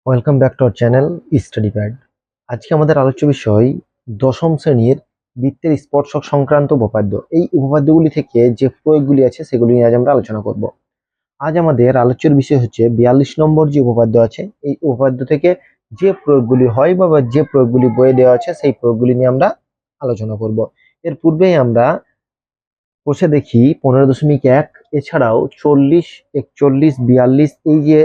Welcome back to our channel study pad. আজকে আমাদের আলোচ্য বিষয় দশম শ্রেণীর বৃত্তের স্পর্শক সংক্রান্ত উপপাদ্য। এই উপপাদ্যগুলি থেকে যে প্রয়োগগুলি আছে সেগুলি নিয়ে আজ আমরা আলোচনা করব। আজ আমাদের আলোচ্যের বিষয় হচ্ছে 42 নম্বর যে উপপাদ্য আছে, এই উপপাদ্য থেকে যে প্রয়োগগুলি হয় বা যে প্রয়োগগুলি বইয়ে দেওয়া আছে সেই প্রয়োগগুলি নিয়ে আমরা আলোচনা করব। এর পূর্বেই আমরা কষে দেখি 15.1 এছাড়াও 40, 41, 42 এই যে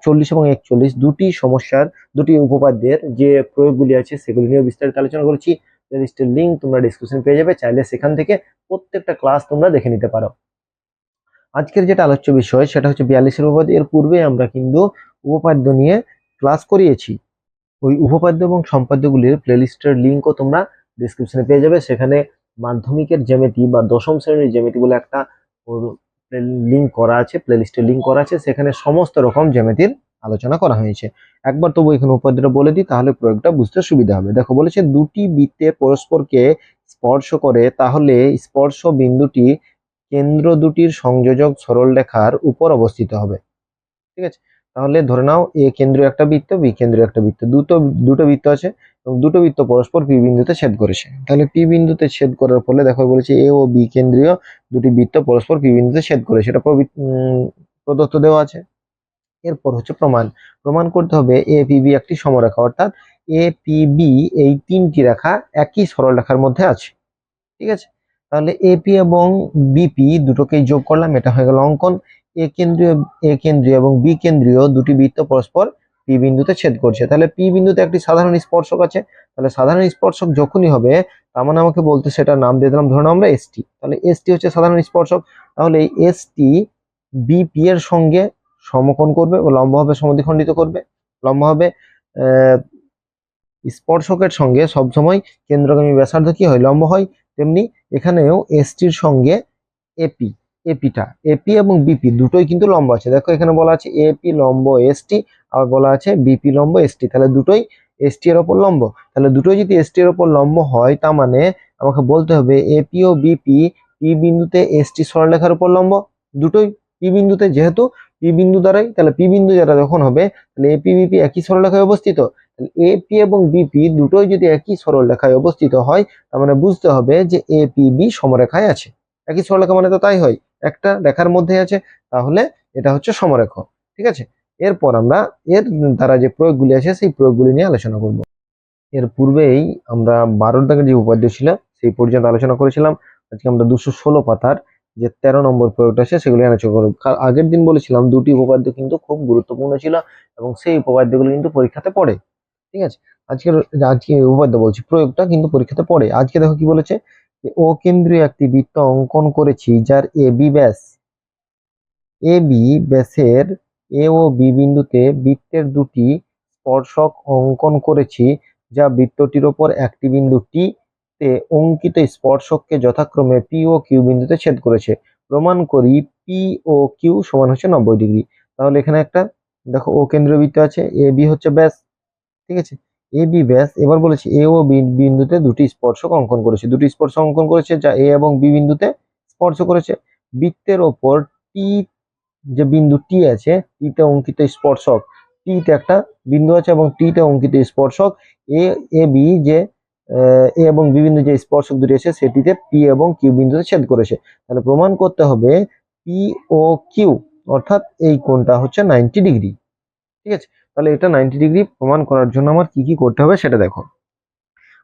40 এবং 41 দুটি সমস্যার দুটি উপপাদ্যের যে প্রয়োগগুলি আছে সেগুলি নিয়ে বিস্তারিত আলোচনা করেছি। প্লেলিস্টের লিঙ্ক তোমরা ডিসক্রিপশন পেয়ে যাবে, চাইলে সেখান থেকে প্রত্যেকটা ক্লাস তোমরা দেখে নিতে পারো। আজকের যেটা আলোচ্য বিষয় সেটা হচ্ছে 42-এর উপপাদ্য। এর পূর্বে আমরা কিন্তু উপপাদ্য নিয়ে ক্লাস করিয়েছি। ওই উপপাদ্য এবং সম্পাদ্যগুলির প্লেলিস্টের লিঙ্কও তোমরা ডিসক্রিপশনে পেয়ে যাবে। সেখানে মাধ্যমিকের জ্যামিতি বা দশম শ্রেণীর জ্যামিতি বলে একটা লিঙ্ক করা আছে, প্লেলিস্টের লিঙ্ক করা আছে, সেখানে সমস্ত রকম জ্যামিতির আলোচনা করা হয়েছে। একবার তবু এখানে উপপাদ্যটা বলে দিই, তাহলে প্রয়োগটা বুঝতে সুবিধা হবে। দেখো, বলেছে দুটি বৃত্তে পরস্পরকে স্পর্শ করে, তাহলে স্পর্শ বিন্দুটি কেন্দ্র দুটির সংযোজক সরলরেখার উপর অবস্থিত হবে। ঠিক আছে, তাহলে ধরে নাও এ কেন্দ্রীয় একটা বৃত্ত, বি কেন্দ্রীয় একটা বৃত্ত, দুটো বৃত্ত আছে এবং দুটো বৃত্ত পরস্পর পি বিন্দুতে ছেদ করেছে। তাহলে পি বিন্দুতে ছেদ করার ফলে দেখো বলেছে এ ও বি কেন্দ্রীয় দুটি বৃত্ত পরস্পর পি বিন্দুতে ছেদ করেছে, এটা প্রদত্ত দেওয়া আছে। এরপর হচ্ছে প্রমাণ। প্রমাণ করতে হবে এ পি বি একটি সমরেখা, অর্থাৎ এ পি বি এই তিনটি রেখা একই সরলরেখার মধ্যে আছে। ঠিক আছে, তাহলে এপি এবং বিপি দুটোকেই যোগ করলাম, এটা হয়ে গেল অঙ্কন। এ কেন্দ্রীয় এবং বি কেন্দ্রীয় দুটি বৃত্ত পরস্পর পি বিন্দুতে ছেদ করছে, তাহলে পি বিন্দুতে একটি সাধারণ স্পর্শক আছে। তাহলে সাধারণ স্পর্শক যখনই হবে, তার মানে আমাকে বলতে সেটা নাম দিয়ে দিলাম, ধরুন আমরা এসটি। তাহলে এসটি হচ্ছে সাধারণ স্পর্শক। তাহলে এই এসটি বিপি এর সঙ্গে সমকোণ করবে ও লম্বভাবে সমদ্বিখণ্ডিত করবে। লম্বভাবে স্পর্শকের সঙ্গে সবসময় কেন্দ্রগামী ব্যাসার্ধ কি হয়? লম্ব হয়। তেমনি এখানেও এসটির সঙ্গে এপি এবং বিপি দুটোই কিন্তু লম্ব আছে। দেখো এখানে বলা আছে এপি লম্ব এসটি, আবার বলা আছে বিপি লম্ব এসটি, তাহলে দুটোই এসটি এর ওপর লম্ব। তাহলে দুটোই যদি এসটি এর ওপর লম্ব হয়, তার মানে আমাকে বলতে হবে এপি ও বিপি পি বিন্দুতে এসটি সরলরেখার উপর লম্ব। দুটোই পি বিন্দুতে, যেহেতু পি বিন্দু দ্বারাই, তাহলে পি বিন্দু যারা যখন হবে, তাহলে এপি বিপি একই সরলরেখায় অবস্থিত। এপি এবং বিপি দুটোই যদি একই সরলরেখায় অবস্থিত হয়, তার মানে বুঝতে হবে যে এপিবি সমরেখায় আছে। একই সরলরেখা মানে তো তাই হয়, একটা রেখার মধ্যে আছে, তাহলে এটা হচ্ছে সমরেখ। ঠিক আছে, এরপর আমরা এর দ্বারা যে প্রয়োগগুলি আছে সেই প্রয়োগগুলি নিয়ে আলোচনা করব। এর পূর্বেই আমরা 12 দাগের যে উপাদ্য ছিল সেই পর্যন্ত আলোচনা করেছিলাম। আজকে আমরা 216 পাতার যে 13 নম্বর প্রয়োগটা আছে সেগুলি আলোচনা করব। আগের দিন বলেছিলাম দুটি উপপাদ্য কিন্তু খুব গুরুত্বপূর্ণ ছিল এবং সেই উপপাদ্যগুলো কিন্তু পরীক্ষাতে পড়ে। ঠিক আছে, আজকের আজকে উপপাদ্য বলছি, প্রয়োগটা কিন্তু পরীক্ষাতে পড়ে। আজকে দেখো কি বলেছে, ও কেন্দ্রীয় একটি বৃত্ত অঙ্কন করেছি যার এ বি ব্যাসের এ ও বি বিন্দুতে বৃত্তের দুটি স্পর্শক অঙ্কন করেছি, যা বৃত্তটির ওপর একটি বিন্দু টি তে অঙ্কিত স্পর্শককে যথাক্রমে পি ও কিউ বিন্দুতে ছেদ করেছে। প্রমাণ করি পি ও কিউ সমান হচ্ছে 90 ডিগ্রি। তাহলে এখানে একটা দেখো ও কেন্দ্রীয় বৃত্ত আছে, এ বি হচ্ছে ব্যাস। ঠিক আছে, এ বি ব্যাস। এবার বলেছি এ ও বি বিন্দুতে দুটি স্পর্শক অঙ্কন করেছে, দুটি স্পর্শক অঙ্কন করেছে যা এ এবং বি বিন্দুতে স্পর্শ করেছে। বৃত্তের ওপর টি যে বিন্দু টি আছে, টিতে অঙ্কিত স্পর্শক, টিতে একটা বিন্দু আছে এবং টিতে অঙ্কিত স্পর্শক এ এ বি যে এ এবং বি বিন্দু যে স্পর্শক দুটি আছে সেটিতে পি এবং কিউ বিন্দুতে ছেদ করেছে। তাহলে প্রমাণ করতে হবে পি ও কিউ, অর্থাৎ এই কোণটা হচ্ছে 90 ডিগ্রি। ঠিক আছে, তাহলে এটা 90 ডিগ্রি প্রমাণ করার জন্য আমার কি কি করতে হবে সেটা দেখো।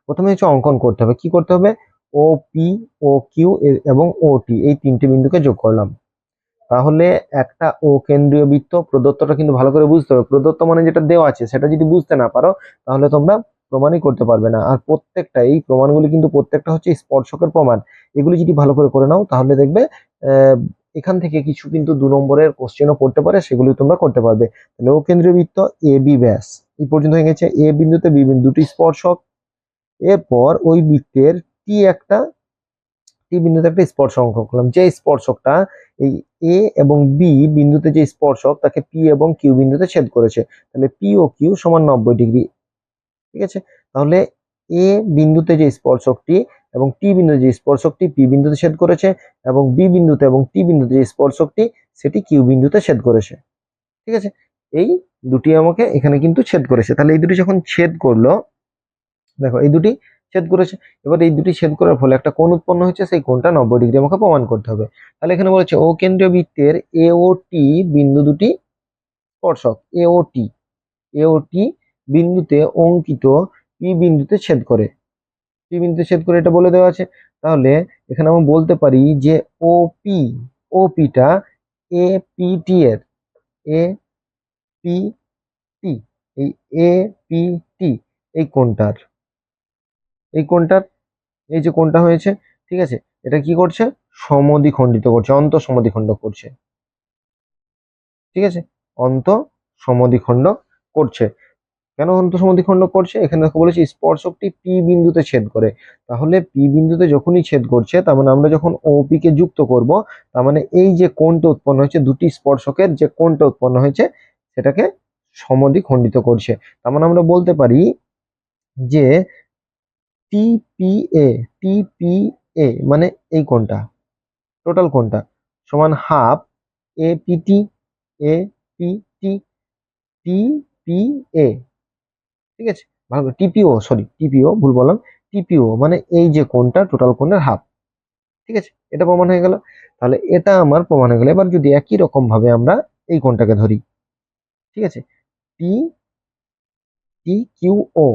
প্রথমে হচ্ছে অঙ্কন করতে হবে। কি করতে হবে? ও পি, ও কিউ এবং ও টি এই তিনটে বিন্দুকে যোগ করলাম। তাহলে একটা ও কেন্দ্রীয় বৃত্ত, প্রদত্তটা কিন্তু ভালো করে বুঝতে হবে। প্রদত্ত মানে যেটা দেওয়া আছে সেটা যদি বুঝতে না পারো তাহলে তোমরা প্রমাণই করতে পারবে না। আর প্রত্যেকটা এই প্রমাণগুলি কিন্তু প্রত্যেকটা হচ্ছে স্পর্শকের প্রমাণ। এগুলি যদি ভালো করে নাও তাহলে দেখবে এখান থেকে কিছু কিন্তু 2 নম্বরের কোশ্চেনও পড়তে পারে, সেগুলি তোমরা করতে পারবে। তাহলে ও কেন্দ্রীয় বৃত্ত এ বি ব্যাস এই পর্যন্ত হয়ে গেছে। এ বিন্দুতে বি বিন্দু দুটি স্পর্শক, এরপর ওই বৃত্তের টি বিন্দুতে একটা স্পর্শ অঙ্কন করলাম। যে স্পর্শকটা এই এ এবং বি বিন্দুতে যে স্পর্শক তাকে পি এবং কিউ বিন্দুতে ছেদ করেছে, তাহলে পি ও কিউ সমান 90 ডিগ্রি। ঠিক আছে, তাহলে এ বিন্দুতে যে স্পর্শকটি এবং টি বিন্দুতে যে স্পর্শকটি পি বিন্দুতে ছেদ করেছে এবং বি বিন্দুতে এবং টি বিন্দুতে যে স্পর্শকটি সেটি কিউ বিন্দুতে ছেদ করেছে। ঠিক আছে, এই দুটি আমাকে এখানে কিন্তু ছেদ করেছে। তাহলে এই দুটি যখন ছেদ করলো, দেখো এই দুটি ছেদ করেছে, এবার এই দুটি ছেদ করার ফলে একটা কোণ উৎপন্ন হয়েছে, সেই কোণটা 90 ডিগ্রি আমাকে প্রমাণ করতে হবে। তাহলে এখানে বলেছে ও কেন্দ্রীয় বৃত্তের এ ও টি বিন্দু দুটি স্পর্শক, এ ও টি বিন্দুতে অঙ্কিত পি বিন্দুতে ছেদ করে, পি বিন্দুতে ছেদ করে এটা বলে দেওয়া আছে। তাহলে এখানে আমি বলতে পারি যে ওপি, ওপিটা এ পিটি এর, এ পি টি, এই এ পি টি এই কোণটার, এই কোণটার এই যে কোণটা হয়েছে, ঠিক আছে, এটা কি করছে, সমদ্বিখণ্ডিত করছে, অন্ত সমদ্বিখণ্ড করছে, ঠিক আছে, অন্ত সমদ্বিখণ্ড করছে। কেন অন্ত সমদ্বিখণ্ড করছে, এখানে দেখো বলেছে স্পর্শকটি পি বিন্দুতে ছেদ করে। তাহলে পি বিন্দুতে যখনই ছেদ করছে, তার মানে আমরা যখন ওপি কে যুক্ত করব, তার মানে এই যে কোণটা উৎপন্ন হয়েছে, দুটি স্পর্শকের যে কোণটা উৎপন্ন হয়েছে সেটাকে সমদ্বিখণ্ডিত করছে। তার মানে আমরা বলতে পারি যে টিপিএ, টিপিএ মানে এই কোণটা, টোটাল কোণটা সমান হাফ এপিটি, এপিটি, টিপিএ, ঠিক আছে, ভালো করে টিপিও, সরি টিপিও ভুল বললাম, টিপিও মানে এই যে কোণটা টোটাল কোণের হাফ, ঠিক আছে, এটা প্রমাণ হয়ে গেল। তাহলে এটা আমার প্রমাণ হয়ে গেল। এবার যদি একই রকম ভাবে আমরা এই কোণটাকে ধরি, ঠিক আছে, টি টি কিউ ও,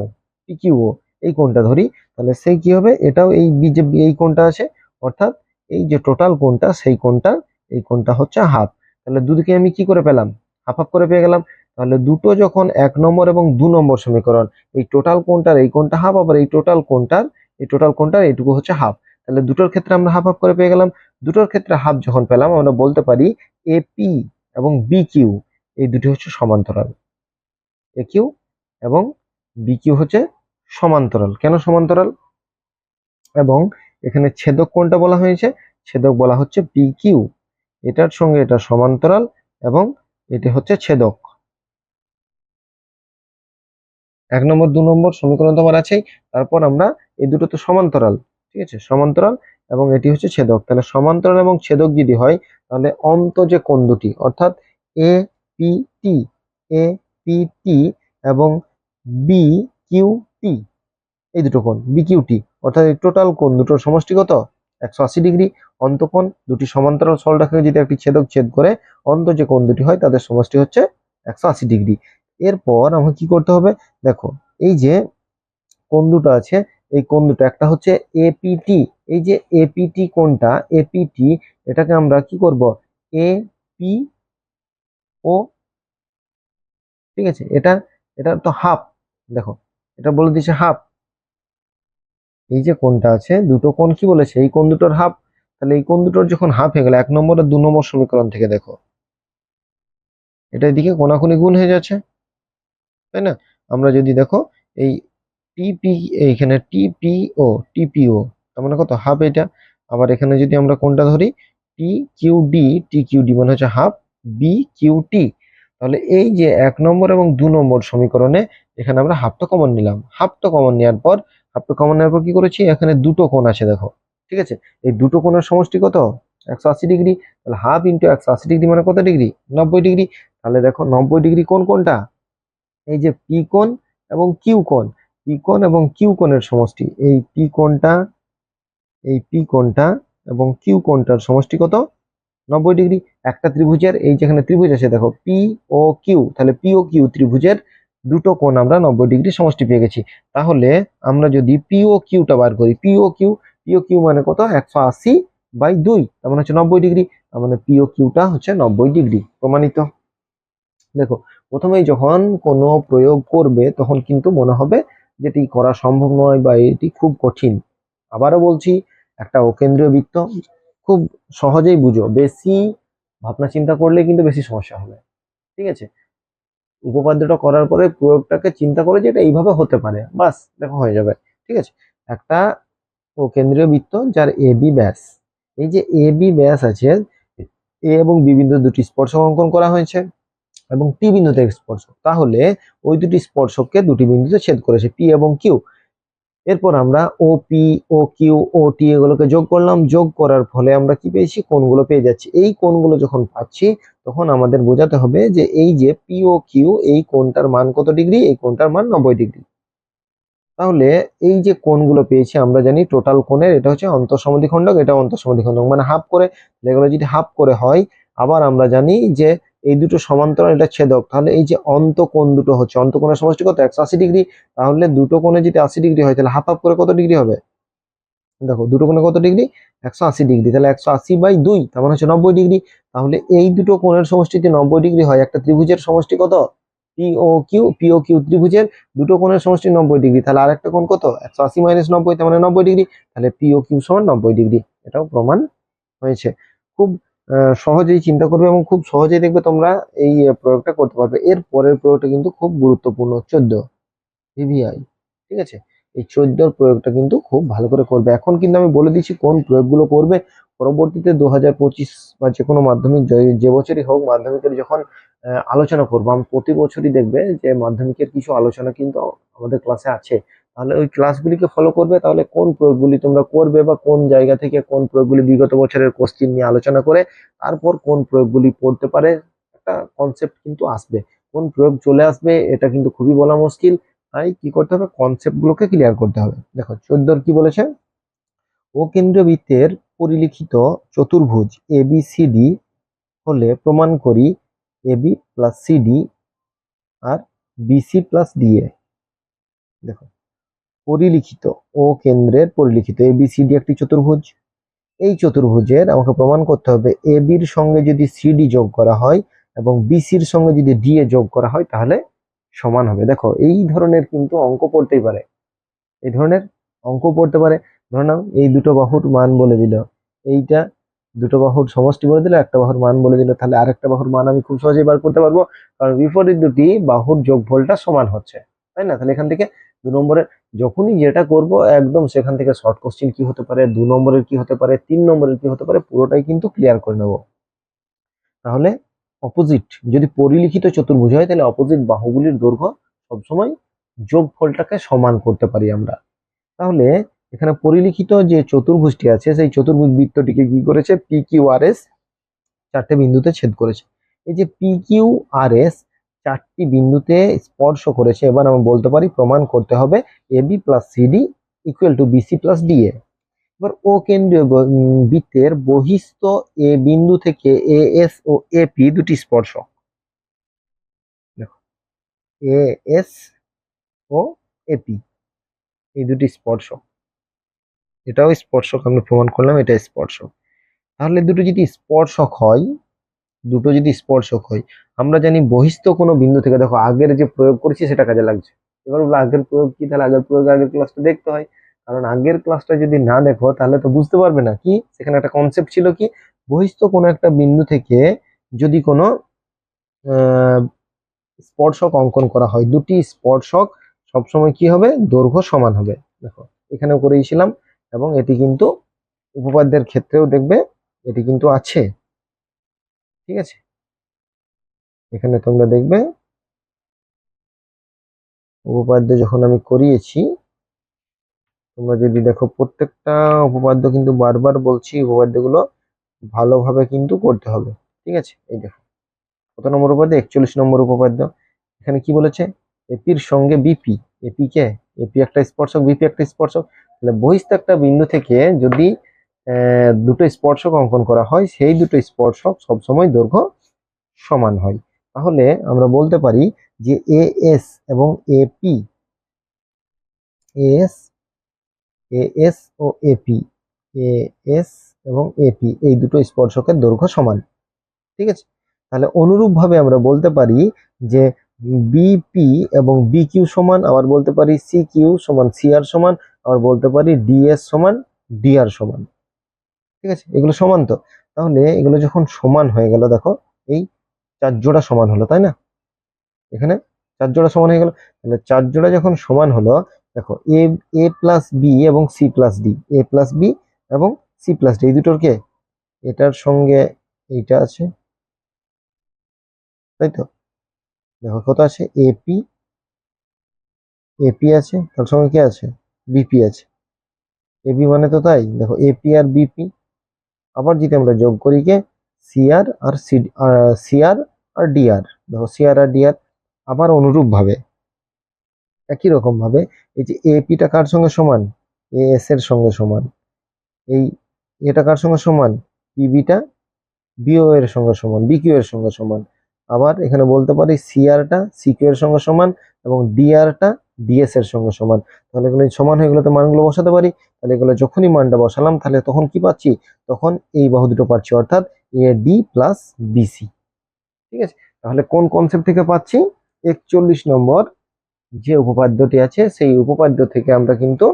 টি কিউ ও এই কোণটা ধরি, তাহলে সেই কি হবে, এটাও এই যে এই কোণটা আছে, অর্থাৎ এই যে টোটাল কোণটা, সেই কোণটা, এই কোণটা হচ্ছে হাফ। তাহলে দুদিকে আমি কি করে পেলাম, হাফ হাফ করে পেয়ে গেলাম। তাহলে দুটো যখন 1 নম্বর এবং 2 নম্বর সমীকরণ, এই টোটাল কোণটার এই কোণটা হাফ, আবার এই টোটাল কোণটার, এই টোটাল কোণটার এইটুকু হচ্ছে হাফ। তাহলে দুটোর ক্ষেত্রে আমরা হাফ হাফ করে পেয়ে গেলাম। দুটোর ক্ষেত্রে হাফ যখন পেলাম, আমরা বলতে পারি এপি এবং বি কিউ এই দুটি হচ্ছে সমান্তরাল, এ কিউ এবং বি কিউ হচ্ছে সমান্তরাল। কেন সমান্তরাল, এবং এখানে ছেদক কোণটা বলা হয়েছে, ছেদক বলা হচ্ছে পি কিউ, এটার সঙ্গে এটা সমান্তরাল এবং এটি হচ্ছে ছেদক। 1 নম্বর 2 নম্বর সমীকরণ তো আমার আছেই, তারপর আমরা এই দুটো তো সমান্তরাল, ঠিক আছে, সমান্তরাল এবং এটি হচ্ছে ছেদক। তাহলে সমান্তরাল এবং ছেদক যদি হয়, তাহলে অন্ত যে কোণ দুটি, অর্থাৎ A P T, A P T এবং বি কিউ টি, এই দুটো কোণ বি কিউ টি, অর্থাৎ এই টোটাল কোণ দুটোর সমষ্টি কত, 180 ডিগ্রি। অন্তঃকোণ দুটি সমান্তরাল সরলরেখাকে যদি একটি ছেদক ছেদ করে, অন্ত যে কোণ দুটি হয় তাদের সমষ্টি হচ্ছে 180 ডিগ্রি। এরপর আমাকে কি করতে হবে, দেখো এই যে কোণ দুটো আছে, এই কোণ দুটো একটা হচ্ছে এপিটি, এই যে এপিটি কোণটা, এপিটি এটাকে আমরা কি করব, এ পি ও, ঠিক আছে, এটা এটা তো হাফ, দেখো এটা বলে দিচ্ছে হাফ, এই যে কোণটা আছে, দুটো কোণ কি বলেছে, এই কোণ দুটোর হাফ। তাহলে এই কোণ দুটোর যখন হাফ হয়ে গেল, 1 নম্বর আর 2 নম্বর সমীকরণ থেকে দেখো, এটা এদিকে কোণাকুণি গুণ হয়ে যাচ্ছে, তাই না। আমরা যদি দেখো এই টিপি, এইখানে টিপিও, টিপিও তার মানে কত, হাফ এটা। আবার এখানে যদি আমরা কোণটা ধরি T Q D, T Q D মানে হচ্ছে হাফ বি কিউ টি। তাহলে এই যে 1 নম্বর এবং 2 নম্বর সমীকরণে এখানে আমরা হাফটা কমন নিলাম, হাফটা কমন নেওয়ার পর, হাফটা কমন নেওয়ার পর কি করেছি, এখানে দুটো কোণ আছে দেখো, ঠিক আছে, এই দুটো কোণের সমষ্টি কত, 180 ডিগ্রি। তাহলে হাফ ইন্টু 180 ডিগ্রি মানে কত ডিগ্রি, 90 ডিগ্রি। তাহলে দেখো 90 ডিগ্রি কোণ কোনটা, এই যে পি কোণ এবং কিউ কোণ, পি কোণ এবং কিউ কোণের সমষ্টি, এই পি কোণটা, এই পি কোণটা এবং কিউ কোণটার সমষ্টি কত, 90 ডিগ্রি। একটা ত্রিভুজের এই যেখানে ত্রিভুজ আছে দেখো পি ও কিউ, তাহলে পি ও কিউ ত্রিভুজের দুটো কোণ আমরা 90 ডিগ্রি সমষ্টি পেয়ে গেছি। তাহলে আমরা যদি পি ও কিউটা বার করি, পি ও কিউ মানে কত, 180/2, তার মানে হচ্ছে 90 ডিগ্রি। তার মানে পি ও কিউটা হচ্ছে 90 ডিগ্রি, প্রমাণিত। দেখো প্রথমেই যখন কোনো প্রয়োগ করবে তখন কিন্তু মনে হবে যেটি করা সম্ভব নয় বা এটি খুব কঠিন। আবারও বলছি, একটা অকেন্দ্রীয় বৃত্ত খুব সহজেই বুঝো, বেশি ভাবনা চিন্তা করলে কিন্তু বেশি সমস্যা হবে, ঠিক আছে। উপপাদ্যটা করার পরে প্রয়োগটাকে চিন্তা করে যে এটা এইভাবে হতে পারে, বাস দেখো হয়ে যাবে, ঠিক আছে। একটা কেন্দ্রীয় বৃত্ত যার এ বি ব্যাস, এই যে এ বি ব্যাস আছে, এ এবং বি বিন্দু দুটি স্পর্শক অঙ্কন করা হয়েছে এবং টি বিন্দুতে স্পর্শক, তাহলে ওই দুটি স্পর্শককে দুটি বিন্দুতে ছেদ করেছে পি এবং কিউ। এরপর আমরা ও পি, ও কিউ, ও টি এগুলোকে যোগ করলাম, যোগ করার ফলে আমরা কি পেয়েছি, কোণগুলো পেয়ে যাচ্ছি। এই কোণগুলো যখন পাচ্ছি তখন আমাদের বোঝাতে হবে যে এই যে পি ও কিউ, এই কোণটার মান কত ডিগ্রি, এই কোণটার মান 90 ডিগ্রি। তাহলে এই যে কোণগুলো পেয়েছি আমরা জানি টোটাল কোণের এটা হচ্ছে অন্তঃসমদ্বিখণ্ডক, এটা অন্তঃসমদ্বিখণ্ডক, মানে হাফ করে, এগুলো যদি হাফ করে হয়, আবার আমরা জানি যে এই দুটো সমান্তরাল, এটা ছেদক, তাহলে এই যে অন্তঃকোণ দুটো হচ্ছে, অন্তঃকোণের সমষ্টি কত, 180 ডিগ্রি। তাহলে দুটো কোণে যদি 80 ডিগ্রি হয় তাহলে হাফ হাফ করে কত ডিগ্রি হবে, দেখো দুটো কোণে কত ডিগ্রি, 180 ডিগ্রি, তাহলে 180/2 তার মানে হচ্ছে 90 ডিগ্রি। তাহলে এই দুটো কোণের সমষ্টি যদি 90 ডিগ্রি হয়, একটা ত্রিভুজের সমষ্টি কত, পিও কিউ ত্রিভুজের দুটো কোণের সমষ্টি 90 ডিগ্রি, তাহলে আরেকটা কোণ কত, 180 - 90 তার মানে 90 ডিগ্রি, তাহলে পিও কিউ সমান 90 ডিগ্রি। এটাও প্রমাণ হয়েছে। খুব সহজেই চিন্তা করবে এবং খুব সহজেই দেখবে তোমরা এই প্রয়োগটা করতে পারবে। এর পরের প্রয়োগটা কিন্তু খুব গুরুত্বপূর্ণ, 14 ভিভিআই। ঠিক আছে, এই 14 প্রয়োগটা কিন্তু খুব ভালো করে করবে। এখন কিন্তু আমি বলে দিচ্ছি কোন প্রয়োগগুলো করবে। পরবর্তীতে 2025 বা যে কোনো মাধ্যমিক যে বছরই হোক, মাধ্যমিকের যখন আলোচনা করবো, আমি প্রতি বছরই দেখবে যে মাধ্যমিকের কিছু আলোচনা কিন্তু আমাদের ক্লাসে আছে। তাহলে ওই ক্লাসগুলিকে ফলো করবে, তাহলে কোন প্রয়োগগুলি তোমরা করবে বা কোন জায়গা থেকে কোন প্রয়োগগুলি বিগত বছরের কোশ্চিন নিয়ে আলোচনা করে তারপর কোন প্রয়োগগুলি পড়তে পারে, একটা কনসেপ্ট কিন্তু আসবে। কোন প্রয়োগ চলে আসবে এটা কিন্তু খুবই বলা মুশকিল। তাই কি করতে হবে, কনসেপ্ট গুলোকে ক্লিয়ার করতে হবে। দেখো 14 কি বলেছে, ও কেন্দ্রীয় বৃত্তের পরিলিখিত চতুর্ভুজ এবিসিডি হলে প্রমাণ করি এবি প্লাস সিডি আর বিসি প্লাস ডিএ। দেখো পরিলিখিত, ও কেন্দ্রের পরিলিখিত, এবিসিডি একটি চতুর্ভুজ। এই চতুর্ভুজের আমাকে প্রমাণ করতে হবে এবির সঙ্গে যদি সিডি যোগ করা হয় এবং বিসির সঙ্গে যদি ডিএ যোগ করা হয় তাহলে সমান হবে। দেখো এই ধরনের কিন্তু অঙ্ক পড়তেই পারে, এই ধরনের অঙ্ক পড়তে পারে। ধরে নাও এই দুটো বাহুর মান বলে দিল, এইটা দুটো বাহুর সমষ্টি বলে দিল, একটা বাহুর মান বলে দিল, তাহলে আরেকটা বাহুর মান আমি খুব সহজেই বার করতে পারবো, কারণ বিপরীত দুটি বাহুর যোগফলটা সমান হচ্ছে, তাই না? তাহলে এখান থেকে 2 নম্বরের যখনই যেটা করব একদম সেখান থেকে শর্ট কোশ্চিন কি হতে পারে, 2 নম্বরের কি হতে পারে, 3 নম্বরের কি হতে পারে, পুরোটাই কিন্তু ক্লিয়ার করে নেব। তাহলে অপোজিট যদি পরিলিখিত চতুর্ভুজ হয় তাহলে অপোজিট বাহুগুলির দৈর্ঘ্য সবসময় যোগফলটাকে সমান করতে পারি আমরা। তাহলে এখানে পরিলিখিত যে চতুর্ভুজটি আছে সেই চতুর্ভুজ বৃত্তটিকে কি করেছে, পি কিউ আর এস 4টে বিন্দুতে ছেদ করেছে। এই যে পি কিউ আর এস 4টি বিন্দুতে স্পর্শ করেছে, এবার আমরা বলতে পারি প্রমাণ করতে হবে AB plus CD equal to BC plus DA. এবার ও কেন্দ্রীয় বৃত্তের বহিস্থ এ বিন্দু থেকে এ এস ও এপি দুটি স্পর্শক। দেখো এ এস ও এপি এই দুটি স্পর্শক, এটাও স্পর্শক, আমরা প্রমাণ করলাম এটা স্পর্শক। তাহলে দুটো যদি স্পর্শক হয়, দুটো যদি স্পর্শক হয়, আমরা জানি বহিস্থ কোনো বিন্দু থেকে, দেখো আগের যে প্রয়োগ করেছি সেটা কাজে লাগছে। এবার বলবো আগের প্রয়োগ কি, তাহলে আগের প্রয়োগ আগের ক্লাসটা দেখতে হয়, কারণ আগের ক্লাসটা যদি না দেখো তাহলে তো বুঝতে পারবে না। কি সেখানে একটা কনসেপ্ট ছিল কি, বহিস্থ কোনো একটা বিন্দু থেকে যদি কোনো আহ স্পর্শক অঙ্কন করা হয়, দুটি স্পর্শক সবসময় কি হবে, দৈর্ঘ্য সমান হবে। দেখো এখানেও করেছিলাম, এবং এটি কিন্তু উপপাদ্যের ক্ষেত্রেও দেখবে এটি কিন্তু আছে। ঠিক আছে, এখানে তোমরা দেখবে উপপাদ্য যখন আমি করিয়েছি, তোমরা যদি দেখো প্রত্যেকটা উপপাদ্য কিন্তু বারবার বলছি উপপাদ্যগুলো ভালোভাবে কিন্তু করতে হবে। ঠিক আছে, এই দেখো কত নম্বর উপপাদ্য, 41 নম্বর উপপাদ্য। এখানে কি বলেছে, এপির সঙ্গে বিপি, এপি কে, এপি একটা স্পর্শক, বিপি একটা স্পর্শক। তাহলে বহিস্থ একটা বিন্দু থেকে যদি দুটো স্পর্শক অঙ্কন করা হয়, সেই দুটো স্পর্শক সবসময় দৈর্ঘ্য সমান হয়। তাহলে আমরা বলতে পারি যে এ এস এবং এপি, এস এএস ও এপি, এএস এবং এপি এই দুটো স্পর্শকের দৈর্ঘ্য সমান। ঠিক আছে, তাহলে অনুরূপভাবে আমরা বলতে পারি যে বিপি এবং বিকিউ সমান, আবার বলতে পারি সি কিউ সমান সিআর সমান, আবার বলতে পারি ডিএস সমান ডিআর সমান। ঠিক আছে, এগুলো সমান তো। তাহলে এগুলো যখন সমান হয়ে গেল, দেখো এই 4 জোড়া সমান হলো, তাই না? এখানে 4 জোড়া সমান হয়ে গেল। তাহলে 4 জোড়া যখন সমান হলো, দেখো এ এ প্লাস বি এবং সি প্লাস ডি, এ প্লাস বি এবং সি প্লাস ডি এই দুটোর কে, এটার সঙ্গে এইটা আছে, তাই তো? দেখো কত আছে, এপি, এপি আছে, তার সঙ্গে কি আছে, বিপি আছে। এবি মানে তো তাই, দেখো এপি আর বিপি। আবার যদি আমরা যোগ করি কে সিআর আর সিআর আর ডিআর, দেখো সিআর আর ডিআর। আবার অনুরূপ ভাবে একই রকম ভাবে এই যে এপিটা কার সঙ্গে সমান, এএস এর সঙ্গে সমান। এই এটা কার সঙ্গে সমান, পিবিটা বিও এর সঙ্গে সমান, বিকিউ এর সঙ্গে সমান। আবার এখানে বলতে পারি সিআরটা সিকিউ এর সঙ্গে সমান এবং ডিআরটা ডিএস এর সঙ্গে সমান। তাহলে এগুলো সমান হয়ে গেলে তো মানগুলো বসাতে পারি। তাহলে এগুলো যখনই মানটা বসালাম তাহলে তখন কি পাচ্ছি, তখন এই বাহু দুটো পাচ্ছি, অর্থাৎ এ ডি প্লাস বিসি। ঠিক আছে, তাহলে কোন কনসেপ্ট থেকে পাচ্ছি, 41 নম্বর যে উপপাদ্যটি আছে সেই উপপাদ্য থেকে আমরা কিন্তু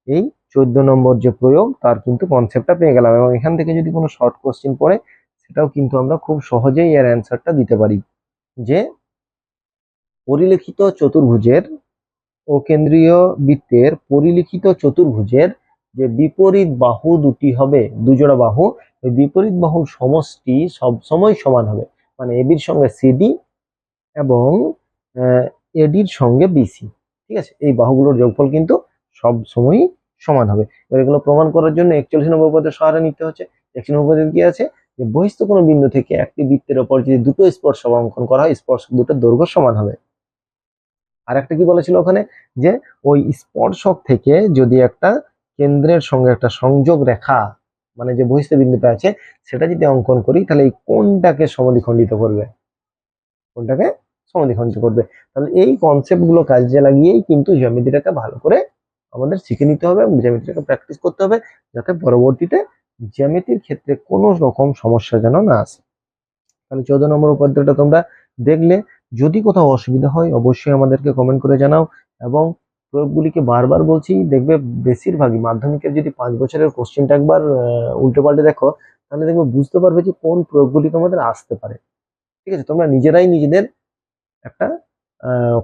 এই 14 নম্বর যে প্রয়োগ তার কিন্তু কনসেপ্টটা পেয়ে গেলাম। এবং এখান থেকে যদি কোনো শর্ট কোশ্চেন পড়ে সেটাও কিন্তু আমরা খুব সহজেই এর অ্যান্সারটা দিতে পারি। যে পরিলিখিত চতুর্ভুজের ও কেন্দ্রীয় বৃত্তের পরিলিখিত চতুর্ভুজের যে বিপরীত বাহু দুটি হবে, দুজোড়া বাহু, ওই বিপরীত বাহুর সমষ্টি সব সময় সমান হবে। মানে এবির সঙ্গে সিডি এবং এডির সঙ্গে বিসি। ঠিক আছে, এই বাহুগুলোর যোগফল কিন্তু সব সময়ই সমান হবে। এবার এগুলো প্রমাণ করার জন্য 41 নম্বর উপপাদ্যের সহায়তা নিতে হচ্ছে। 41 নম্বর উপপাদ্যে কি আছে, যে বহিস্থ কোনো বিন্দু থেকে একটি বৃত্তের ওপর যদি দুটো স্পর্শক অঙ্কন করা হয়, স্পর্শক দুটোর দৈর্ঘ্য সমান হবে। আর একটা কি বলেছিল ওখানে, যে ওই স্পর্শক থেকে যদি একটা কেন্দ্রের সঙ্গে একটা সংযোগ রেখা, মানে যে বহিস্থ বিন্দুটা আছে সেটা যদি অঙ্কন করি তাহলে এই কোনটাকে সমদ্বিখণ্ডিত করবে, কোনটাকে সমদ্বিখণ্ডিত করবে। তাহলে এই কনসেপ্ট গুলো কাজে লাগিয়েই কিন্তু জ্যামিতিটাকে ভালো করে আমাদের শিখে নিতে হবে এবং জ্যামিতিটাকে প্র্যাকটিস করতে হবে, যাতে পরবর্তীতে জ্যামিতির ক্ষেত্রে কোনো রকম সমস্যা যেন না আসে। তাহলে 14 নম্বর উপপাদ্যটা তোমরা দেখলে। যদি কোথাও অসুবিধা হয় অবশ্যই আমাদেরকে কমেন্ট করে জানাও। এবং প্রয়োগগুলিকে বারবার বলছি, দেখবে বেশিরভাগই মাধ্যমিকের যদি 5 বছরের কোশ্চেনটা একবার উল্টো পাল্টে দেখো তাহলে দেখবে বুঝতে পারবে যে কোন প্রয়োগগুলি তোমাদের আসতে পারে। ঠিক আছে, তোমরা নিজেরাই নিজেদের একটা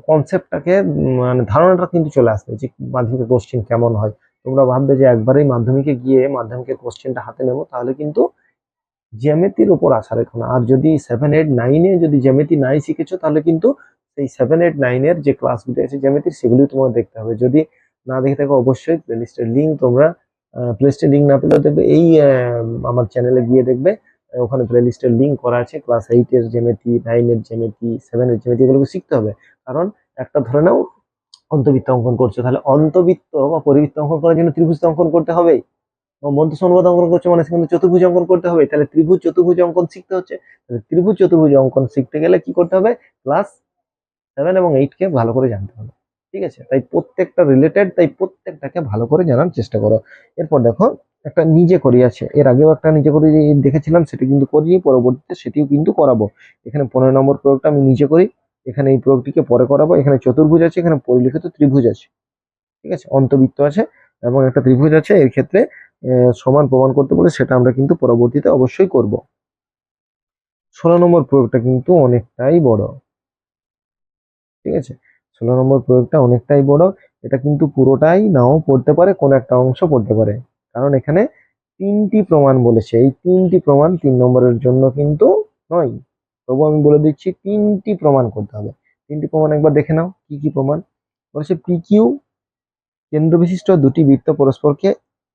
কনসেপ্টটাকে মানে ধারণাটা কিন্তু চলে আসবে যে মাধ্যমিকের কোশ্চেন কেমন হয়। তোমরা ভাববে যে একবারেই মাধ্যমিকে গিয়ে মাধ্যমিকের কোশ্চেনটা হাতে নেবো, তাহলে কিন্তু জ্যামিতির উপর আশা রেখো না। আর যদি 7, 8, 9-এ যদি জ্যামিতি নাই শিখেছো তাহলে কিন্তু সেই 7, 8, 9-এর যে ক্লাসগুলি আছে জ্যামিতির সেগুলি তোমার দেখতে হবে। যদি না দেখে থাকো অবশ্যই প্লেলিস্টের লিঙ্ক তোমরা, প্লেলিস্টের লিঙ্ক না পেলেও দেখবে এই আমার চ্যানেলে গিয়ে দেখবে, ওখানে প্লেলিস্টের লিঙ্ক করা আছে। ক্লাস 8-এর জ্যামিতি, 9-এর জ্যামিতি, 7-এর জ্যামিতি, এগুলোকে শিখতে হবে। কারণ একটা ধরে নাও অন্তবৃত্ত অঙ্কন করছো, তাহলে অন্তবৃত্ত বা পরিবৃত্ত অঙ্কন করার জন্য ত্রিভুজ তো অঙ্কন করতে হবেই। মধ্যস্থ অনুপাত অঙ্কন করছে মানে সেখানে চতুর্ভুজ অঙ্কন করতে হবে, তাহলে ত্রিভুজ চতুর্ভুজ অঙ্কন শিখতে হচ্ছে। তাহলে ত্রিভুজ চতুর্ভুজ অঙ্কন শিখতে গেলে কি করতে হবে, ক্লাস 7 এবং 8-কে ভালো করে জানতে হবে। ঠিক আছে, তাই প্রত্যেকটা রিলেটেড, তাই প্রত্যেকটাকে ভালো করে জানার চেষ্টা করো। এরপর দেখো একটা নিজে করি আছে, এর আগেও একটা নিজে করি দেখেছিলাম, সেটা কিন্তু করিনি, পরবর্তীতে সেটিও কিন্তু করাবো। এখানে 15 নম্বর প্রয়োগটা আমি নিজে করি, এখানে এই প্রয়োগটিকে পরে করাবো। এখানে চতুর্ভুজ আছে, এখানে পরিলিখিত ত্রিভুজ আছে, ঠিক আছে, অন্তবৃত্ত আছে এবং একটা ত্রিভুজ আছে। এর ক্ষেত্রে সমান প্রমাণ করতে বলে সেটা আমরা কিন্তু পরবর্তীতে অবশ্যই করব। 16 নম্বর প্রয়োগটা কিন্তু অনেকটাই বড়। ঠিক আছে, 16 নম্বর প্রয়োগটা অনেকটাই বড়। এটা কিন্তু পুরোটাই নাও পড়তে পারে, কোন একটা অংশ পড়তে পারে, কারণ এখানে 3টি প্রমাণ বলেছে। এই 3টি প্রমাণ 3 নম্বরের জন্য কিন্তু নয়, তবু আমি বলে দিচ্ছি 3টি প্রমাণ করতে হবে। 3টি প্রমাণ একবার দেখে নাও কি কি প্রমাণ বলেছে। পিকিউ কেন্দ্রবিশিষ্ট দুটি বৃত্ত পরস্পরকে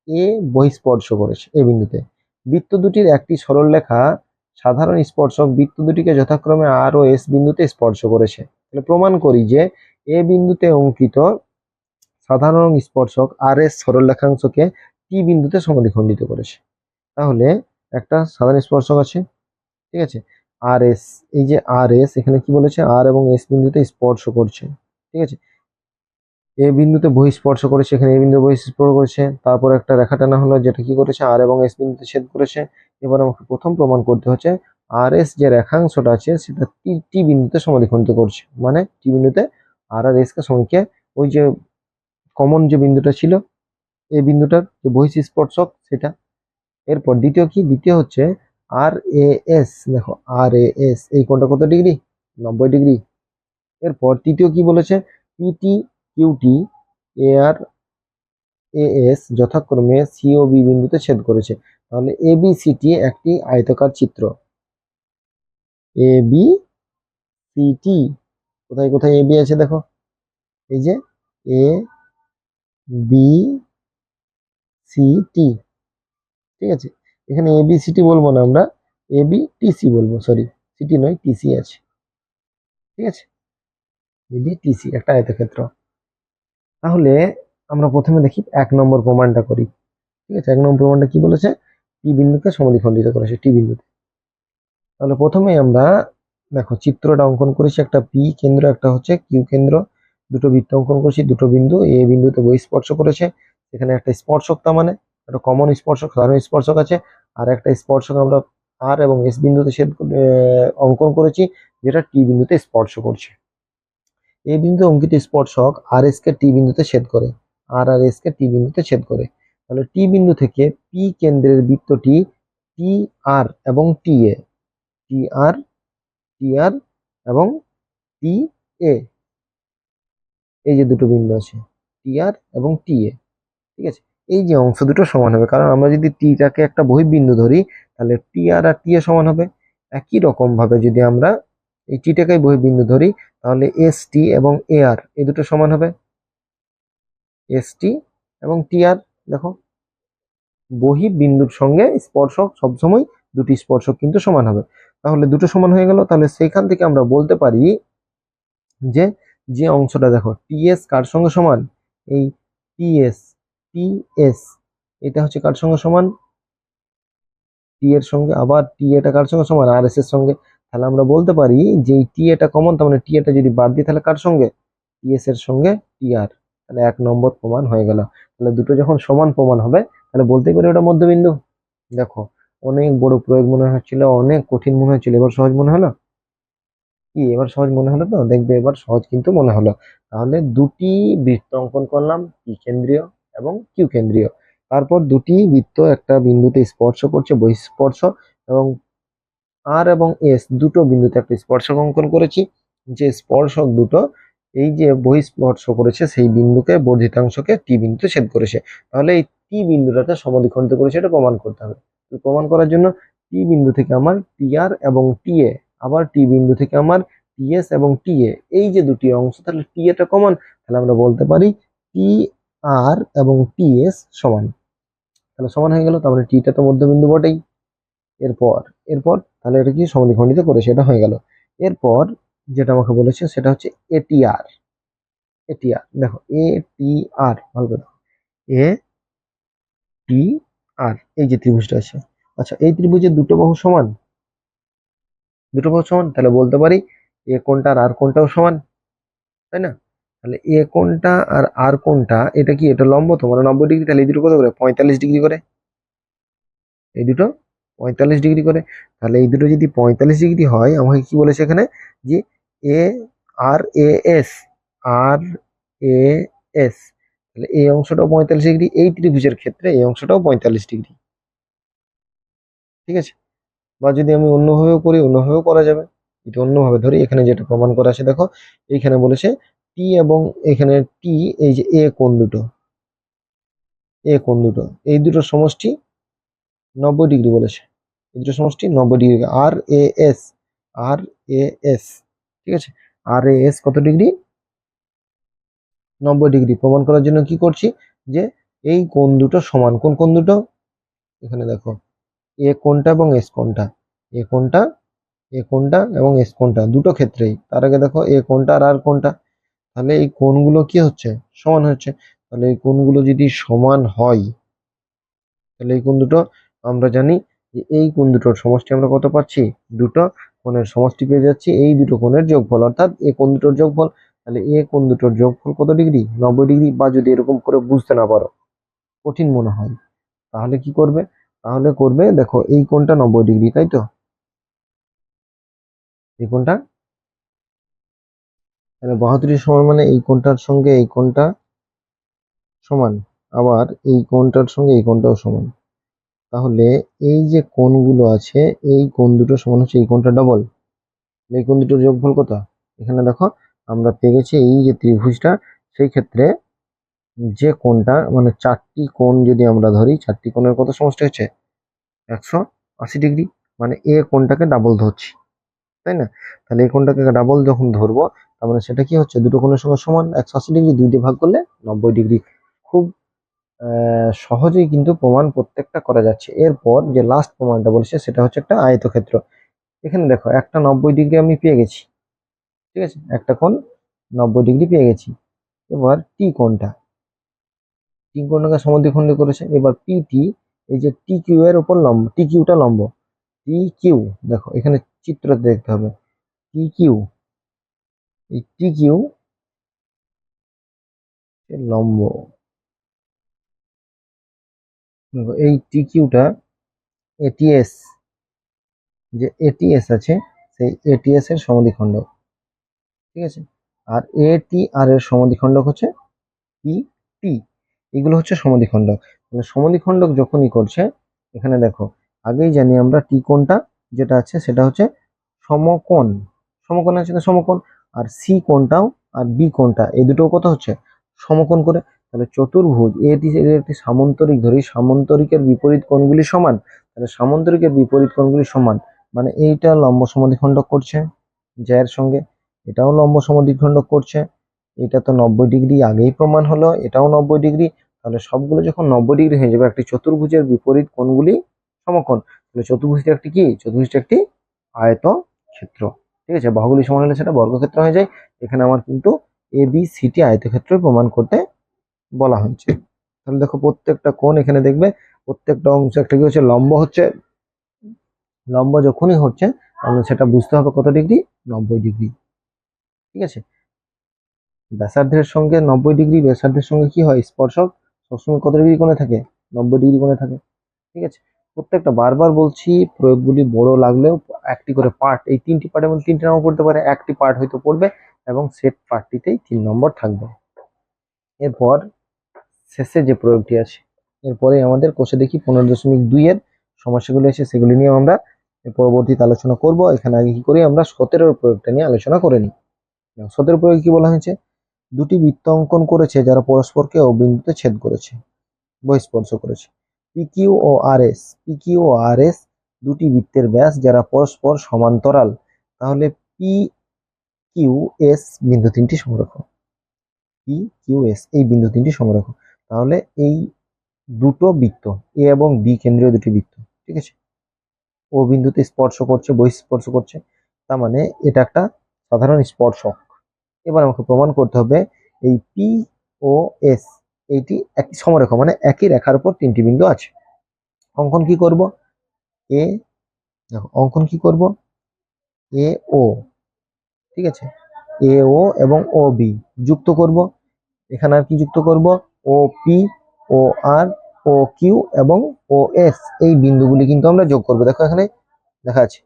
এ বহিঃস্পর্শ করেছে এ বিন্দুতে। বৃত্ত দুটির একটি সরলরেখা সাধারণ স্পর্শক বৃত্ত দুটিকে যথাক্রমে আর ও এস বিন্দুতে স্পর্শ করেছে। তাহলে প্রমাণ করি যে এ বিন্দুতে অঙ্কিত সাধারণ স্পর্শক আর এস সরলরেখাংশকে টি বিন্দুতে সমদ্বিখণ্ডিত করেছে। তাহলে একটা সাধারণ স্পর্শক আছে, ঠিক আছে, আর এস, এই যে আর এস এখানে কি বলেছে, আর এবং এস বিন্দুতে স্পর্শ করছে। ঠিক আছে, এ বিন্দুতে বহিঃস্পর্শ করেছে, এখানে এ বিন্দু বহিঃস্পর্শ করেছে, তারপর একটা রেখা টানা হলো যেটা কি করেছে আর এবং এস বিন্দুতে ছেদ করেছে। এবার আমাকে প্রথম প্রমাণ করতে হচ্ছে আর এস যে রেখাংশটা আছে সেটা টি বিন্দুতে সমদ্বিখণ্ডিত করছে, মানে টি বিন্দুতে আর আর এস কে সমকে ওই যে কমন যে বিন্দুটা ছিল এই বিন্দুটার যে বহিঃস্পর্শক সেটা। এরপর দ্বিতীয় কি, দ্বিতীয় হচ্ছে আর এ এস, দেখো আর এ এস এই কোণটা কত ডিগ্রি, 90 ডিগ্রি। এরপর তৃতীয় কি বলেছে, PT QT A R A S যথাক্রমে সি ও বি বিন্দুতে ছেদ করেছে। তাহলে এ বি সি টি একটি আয়তাকার চিত্র। এ বি সি টি, কোথায় কোথায় এ বি আছে দেখো, এই যে এ বি সি টি। ঠিক আছে, এখানে এ বি সি টি বলবো না, আমরা এ বি টি সি বলবো, সরি সিটি নয় টিসি আছে। ঠিক আছে, এ বি টি সি একটা আয়তক্ষেত্র। তাহলে আমরা প্রথমে দেখি 1 নম্বর প্রমাণটা করি। ঠিক আছে, 1 নম্বর প্রমাণটা কি বলেছে, টি বিন্দুকে সমদ্বিখণ্ডিত করেছে টি বিন্দুতে। তাহলে প্রথমেই আমরা দেখো চিত্রটা অঙ্কন করেছি, একটা পি কেন্দ্র একটা হচ্ছে কিউ কেন্দ্র, দুটো বৃত্ত অঙ্কন করেছি, দুটো বিন্দু এ বিন্দুতে বহিঃস্পর্শ করেছে। এখানে একটা স্পর্শক, তার মানে একটা কমন স্পর্শক, সাধারণ স্পর্শক আছে, আর একটা স্পর্শক আমরা আর এবং এস বিন্দুতে অঙ্কন করেছি, যেটা টি বিন্দুতে স্পর্শ করছে। এ বিন্দু অঙ্কিত স্পর্শক আর এস কে টি বিন্দুতে ছেদ করে, আর এস কে টি বিন্দুতে ছেদ করে। তাহলে টি বিন্দু থেকে পি কেন্দ্রের বৃত্তটি টি আর এবং টি এ, টি আর টি আর এবং টি এ, এই যে দুটো বিন্দু আছে টি আর এবং টি এ। ঠিক আছে, এই যে অংশ দুটো সমান হবে, কারণ আমরা যদি টিটাকে একটা বহিঃবিন্দু ধরি তাহলে টি আর টি এ সমান হবে। একই রকম ভাবে যদি আমরা এই টিটাকে বহিঃবিন্দু ধরি তাহলে এস টি এবং এ আর এই দুটো সমান হবে, এস টি এবং টি আর। দেখো বহিঃবিন্দুর সঙ্গে স্পর্শক সবসময় দুটি স্পর্শক কিন্তু সমান হবে, তাহলে দুটো সমান হয়ে গেল। তাহলে সেইখান থেকে আমরা বলতে পারি যে যে অংশটা দেখো টিএস কার সঙ্গে সমান, এই টিএস টিএস এটা হচ্ছে কার সঙ্গে সমান, টি এর সঙ্গে, আবার টি এটা কার সঙ্গে সমান, আর এস এর সঙ্গে। তাহলে আমরা বলতে পারি যে এই টি এটা কমন, তার মানে টি এটা যদি বাদ দিই তাহলে কার সঙ্গে, টিএস এর সঙ্গে টি আর। তাহলে 1 নম্বর প্রমাণ হয়ে গেল। তাহলে দুটো যখন সমান প্রমাণ হবে তাহলে বলতেই পারি ওটা মধ্যবিন্দু। দেখো অনেক বড় প্রয়োগ মনে হচ্ছিল, অনেক কঠিন মনে হচ্ছিল, এবার সহজ মনে হলো কি, এবার সহজ মনে হলো তো, দেখবে এবার সহজ কিন্তু মনে হলো। তাহলে দুটি বৃত্ত অঙ্কন করলাম, পি কেন্দ্রীয় এবং কিউ কেন্দ্রীয়। তারপর দুটি বৃত্ত একটা বিন্দুতে স্পর্শ করছে বহিঃস্পর্শ, এবং আর এবং এস দুটো বিন্দুতে একটা স্পর্শক অঙ্কন করেছি, যে স্পর্শক দুটো এই যে বহিঃস্পর্শ করেছে সেই বিন্দুকে বর্ধিতাংশকে টি বিন্দুতে ছেদ করেছে। তাহলে এই টি বিন্দুটাকে সমদ্বিখণ্ডিত করেছে, এটা প্রমাণ করতে হবে। প্রমাণ করার জন্য টি বিন্দু থেকে আমার টি আর এবং টি এ, আবার টি বিন্দু থেকে আমার টিএস এবং টি এ, এই যে দুটি অংশ, তাহলে টি এটা কমন, তাহলে আমরা বলতে পারি টি আর এবং টিএস সমান। তাহলে সমান হয়ে গেল, তার মানে টিটা তো মধ্যবিন্দু বটেই। এরপর এরপর তাহলে এটা কি সমদ্বিখণ্ডিত করে, সেটা হয়ে গেল। এরপর যেটা আমাকে বলেছে সেটা হচ্ছে এটিআর। এটিআর দেখো এ টি আর, ভালো করে এ টি আর, এই যে ত্রিভুজটা আছে, আচ্ছা এই ত্রিভুজের দুটো বাহু সমান, দুটো বাহু সমান, তাহলে বলতে পারি এ কোণটা আর কোণটাও সমান, তাই না? তাহলে এ কোণটা আর কোণটা এটা কি, এটা লম্ব তো, মানে 90 ডিগ্রি, তাহলে এই দুটো কত করে 45 ডিগ্রি করে, এই দুটো 45 ডিগ্রি করে। তাহলে এই দুটো যদি 45 ডিগ্রি হয়, আমাকে কি বলেছে এখানে, যে এ R A S, R A S, তাহলে এই অংশটাও 45 ডিগ্রি, এই ত্রিভুজের ক্ষেত্রে এই অংশটাও 45 ডিগ্রি। ঠিক আছে, বা যদি আমি অন্যভাবেও করি, অন্যভাবেও করা যাবে। যদি অন্যভাবে ধরি, এখানে যেটা প্রমাণ করা আছে দেখো, এইখানে বলেছে টি এবং এখানে টি, এই যে এ কোণ দুটো, এ কোণ দুটো এই দুটো সমষ্টি 90 ডিগ্রি বলেছে, এই দুটো সমষ্টি 90 degree. R A S, R A S, ঠিক আছে, আর এ এস কত ডিগ্রি, 90 ডিগ্রি। প্রমাণ করার জন্য কি করছি, যে এই কোণ দুটো সমান, কোন কোণ দুটো, এখানে দেখো এ কোণটা এবং এস কোণটা, এ কোণটা, এ কোণটা এবং এস কোণটা দুটো ক্ষেত্রেই। তার আগে দেখো এ কোণটা আর কোণটা, তাহলে এই কোণগুলো কি হচ্ছে, সমান হচ্ছে। তাহলে এই কোণগুলো যদি সমান হয়, তাহলে এই কোণ দুটো আমরা জানি যে এই কোণ দুটোর সমষ্টি আমরা কত পাচ্ছি, দুটো কোণের সমষ্টি পেয়ে যাচ্ছি, এই দুটো কোণের যোগফল, অর্থাৎ এই কোণ দুটোর যোগফল। তাহলে এই কোণ দুটোর যোগফল কত ডিগ্রি, 90 ডিগ্রি। বা যদি এরকম করে বুঝতে না পারো, কঠিন মনে হয়, তাহলে কি করবে, তাহলে করবে দেখো এই কোণটা 90 ডিগ্রি, তাই তো, এই কোণটা, তাহলে 72 সমান মানে এই কোণটার সঙ্গে এই কোণটা সমান, আবার এই কোণটার সঙ্গে এই কোণটাও সমান। তাহলে এই যে কোণগুলো আছে, এই কোণ দুটো সমান হচ্ছে এই কোণটা ডবল, এই কোণ দুটোর যোগফল কত, এখানে দেখো আমরা পেয়ে গেছি এই যে ত্রিভুজটা, সেই ক্ষেত্রে যে কোণটা মানে চারটি কোণ যদি আমরা ধরি, চারটি কোণের কত সমষ্টি হচ্ছে 180 ডিগ্রি, মানে এ কোণটাকে ডাবল ধরছি, তাই না? তাহলে এই কোণটাকে ডাবল যখন ধরবো, তার মানে সেটা কি হচ্ছে, দুটো কোণের সঙ্গে সমান 180 ডিগ্রি, 2 দিয়ে ভাগ করলে 90 ডিগ্রি। খুব সহজেই কিন্তু প্রমাণ প্রত্যেকটা করা যাচ্ছে। এরপর যে লাস্ট প্রমাণটা বলেছে সেটা হচ্ছে একটা আয়তক্ষেত্র। এখানে দেখো একটা 90 ডিগ্রি আমি পেয়ে গেছি, ঠিক আছে, একটা কোণ 90 ডিগ্রি পেয়ে গেছি। এবার টি কোণটা, টি কোণটাকে সমদ্বিখণ্ড করেছে। এবার পিটি, এই যে টি কিউ এর উপর লম্ব, টি কিউটা লম্ব, টি কিউ, দেখো এখানে চিত্র দেখতে হবে, টি কিউ, এই টি কিউ লম্ব, দেখো এই টি কিউটা এটিএস, যে এটিএস আছে সেই এটিএস এর সমদ্বিখণ্ড, ঠিক আছে। আর এটি আর এর সমদ্বিখণ্ডক হচ্ছে পি টি, এগুলো হচ্ছে সমদ্বিখণ্ডক। তাহলে সমদ্বিখণ্ডক যখনই করছে, এখানে দেখো আগেই জানি আমরা টি কোণটা যেটা আছে সেটা হচ্ছে সমকোণ, সমকোণ আছে তো সমকোণ, আর সি কোণটাও আর বি কোণটা এই দুটো কত হচ্ছে সমকোণ করে। তাহলে চতুর্ভুজ এটি এর একটি সামান্তরিক ধরি, সামান্তরিকের বিপরীত কোণগুলি সমান, তাহলে সামান্তরিকের বিপরীত কোণগুলি সমান মানে এইটা লম্ব সমদ্বিখণ্ডক করছে জ্যার সঙ্গে, এটাও লম্ব সমদ্বিখণ্ডক করছে, এটা তো 90 ডিগ্রি আগেই প্রমাণ হলো, এটাও 90 ডিগ্রি। তাহলে সবগুলো যখন 90 ডিগ্রি হয়ে যাবে, একটি চতুর্ভুজের বিপরীত কোণগুলি সমকোণ, তাহলে চতুর্ভুজটা একটি কি, চতুর্ভুজটা একটি আয়তক্ষেত্র, ঠিক আছে। বাহুগুলি সমান হলে সেটা বর্গক্ষেত্র হয়ে যায়। এখানে আমার কিন্তু এ বি সি টি আয়তক্ষেত্র প্রমাণ করতে বলা হয়েছে। তাহলে দেখো প্রত্যেকটা কোণ এখানে দেখবে, প্রত্যেকটা অংশ একটা কি হচ্ছে লম্ব হচ্ছে, লম্ব যখনই হচ্ছে তাহলে সেটা বুঝতে হবে কত ডিগ্রি, 90 ডিগ্রি, ঠিক আছে। ব্যাসার্ধের সঙ্গে 90 ডিগ্রি, ব্যাসার্ধের সঙ্গে কি হয় স্পর্শক সবসময় কত ডিগ্রি কোণে থাকে, 90 ডিগ্রি কোণে থাকে, ঠিক আছে। প্রত্যেকটা বারবার বলছি প্রয়োগগুলি বড় লাগলেও একটি করে পার্ট, এই তিনটি পার্টের মধ্যে 3টে নম্বর পড়তে পারে, একটি পার্ট হয়তো পড়বে এবং সেট পার্টটিতেই 3 নম্বর থাকবে। এরপর শেষে যে প্রয়োগটি আছে, এরপরে আমাদের কোষে দেখি 15.2 এর সমস্যাগুলি আছে, সেগুলি নিয়ে আমরা পরবর্তীতে আলোচনা করব। এখানে আগে কি করি আমরা 17 প্রয়োগটা নিয়ে আলোচনা করে নিই। 17 প্রয়োগে কি বলা হয়েছে, দুটি বৃত্ত অঙ্কন করেছে যারা পরস্পরকে ও বিন্দুতে ছেদ করেছে, বহিঃস্পর্শ করেছে। পিকিউ ও আর এস, পিকিউ ও আর এস দুটি বৃত্তের ব্যাস যারা পরস্পর সমান্তরাল, তাহলে পি কিউ এস বিন্দু তিনটি সংরক্ষণ, পি কিউ এস এই বিন্দু তিনটি সংরক্ষণ। তাহলে এই দুটো বৃত্ত এ এবং বি কেন্দ্রীয় দুটি বৃত্ত, ঠিক আছে, ও বিন্দুতে স্পর্শ করছে, বহিঃস্পর্শ করছে, তার মানে এটা একটা সাধারণ স্পর্শক। এবার আমাকে প্রমাণ করতে হবে এই পি ও এস এইটি একটি সমরেখা, মানে একই রেখার উপর তিনটি বিন্দু আছে। অঙ্কন কি করব, এ, দেখো অঙ্কন কি করব, এ ও, ঠিক আছে, এ ও এবং ও বি যুক্ত করব। এখানে আর কি যুক্ত করব, ও পি, ও আর, ও কিউ এবং ও এস এই বিন্দুগুলি কিন্তু আমরা যোগ করব। দেখো এখানে দেখা আছে